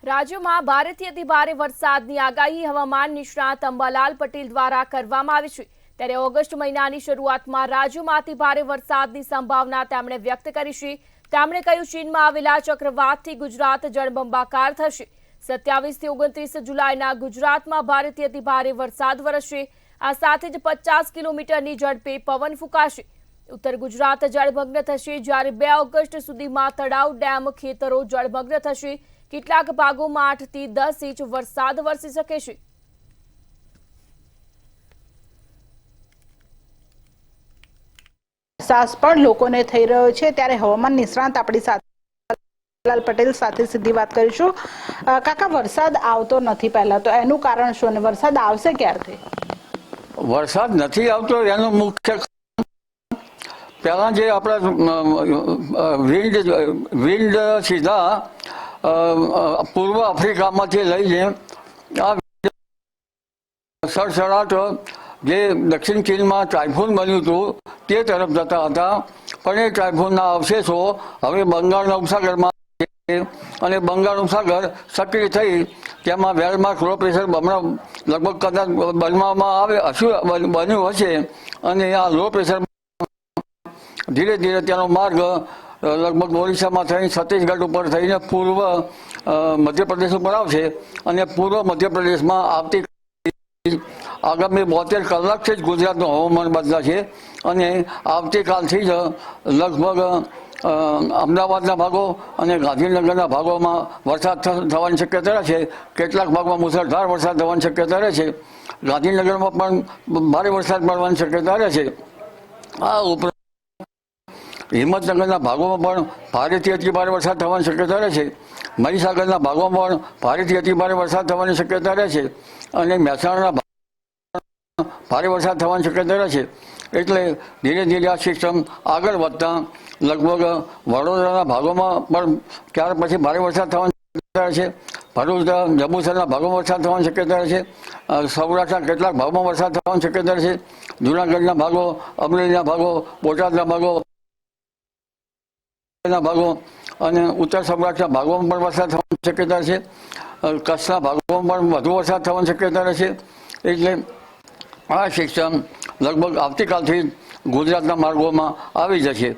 રાજ્યમાં ભારેથી અતિભારે વરસાદની આગાહી હવામાન નિષ્ણાત અંબાલાલ પટેલ દ્વારા કરવામાં આવી છે। ત્યારે ઓગસ્ટ મહિનાની શરૂઆતમાં રાજ્યમાં અતિભારે વરસાદની સંભાવના તેમણે વ્યક્ત કરી છે। તેમણે કહ્યું, ચીનમાં આવેલા ચક્રવાતથી ગુજરાત જળબંબાકાર થશે। 27 થી 29 જુલાઈના ગુજરાતમાં ભારેથી અતિભારે વરસાદ વરસશે। આ સાથે જ 50 કિલોમીટરની ઝડપે પવન ફૂંકાશે। ઉત્તર ગુજરાત જળમગ્ન થશે, જ્યારે 2 ઓગસ્ટ સુધીમાં તળાવ, ડેમ, ખેતરો જળમગ્ન થશે। કેટલાક ભાગોમાં 8 થી 10 ઇંચ વરસાદ વરસી શકે છે। સાસ પણ લોકોને થઈ રહ્યો છે, ત્યારે હવામાન નિષ્ણાત આપણી સાથે અંબાલાલ પટેલ સાથે સીધી વાત કરીશું। કાકા, વરસાદ આવતો નથી, પહેલા તો એનું કારણ શું અને વરસાદ આવશે ક્યારથી? વરસાદ નથી આવતો એનું મુખ્ય પહેલા જે આપણા વિન્ડ સીધા પૂર્વ આફ્રિકામાંથી લઈને આ સડસડાટ જે દક્ષિણ ચીનમાં ટાઇફૂન બન્યું હતું તે તરફ જતા હતા, પણ એ ટાઇફૂનના અવશેષો હવે બંગાળના ઉપસાગરમાં છે અને બંગાળ ઉપસાગર સક્રિય થઈ તેમાં વેલમાર્ક લો પ્રેશર હમણાં લગભગ કદાચ બન્યું હશે અને આ લો પ્રેશર ધીરે ધીરે તેનો માર્ગ લગભગ ઓરિસ્સામાં થઈને છત્તીસગઢ ઉપર થઈને પૂર્વ મધ્યપ્રદેશ ઉપર આવશે અને પૂર્વ મધ્યપ્રદેશમાં આવતી આગામી 72 કલાકથી જ ગુજરાતનું હવામાન બદલાશે અને આવતીકાલથી જ લગભગ અમદાવાદના ભાગો અને ગાંધીનગરના ભાગોમાં વરસાદ થવાની શક્યતા રહેશે। કેટલાક ભાગમાં મુસળધાર વરસાદ થવાની શક્યતા રહેશે। ગાંધીનગરમાં પણ ભારે વરસાદ પડવાની શક્યતા રહેશે। આ ઉપરાંત હિંમતનગરના ભાગોમાં પણ ભારેથી અતિભારે વરસાદ થવાની શક્યતા રહેશે। મહીસાગરના ભાગોમાં પણ ભારેથી અતિભારે વરસાદ થવાની શક્યતા રહેશે અને મહેસાણાના ભારે વરસાદ થવાની શક્યતા રહેશે। એટલે ધીરે ધીરે આ સિસ્ટમ આગળ વધતા લગભગ વડોદરાના ભાગોમાં પણ ત્યાર પછી ભારે વરસાદ થવાની શક્યતા રહેશે। ભરૂચ, જંબુસરના ભાગોમાં વરસાદ થવાની શક્યતા રહેશે। સૌરાષ્ટ્રના કેટલાક ભાગોમાં વરસાદ થવાની શક્યતા રહેશે। જૂનાગઢના ભાગો, અમરેલીના ભાગો, બોટાદના ભાગો અને ઉત્તર સૌરાષ્ટ્રના ભાગોમાં પણ વરસાદ થવાની શક્યતા છે। કચ્છના ભાગોમાં પણ વધુ વરસાદ થવાની શક્યતા રહેશે। એટલે આ સિસ્ટમ લગભગ આવતીકાલથી ગુજરાતના માર્ગોમાં આવી જશે।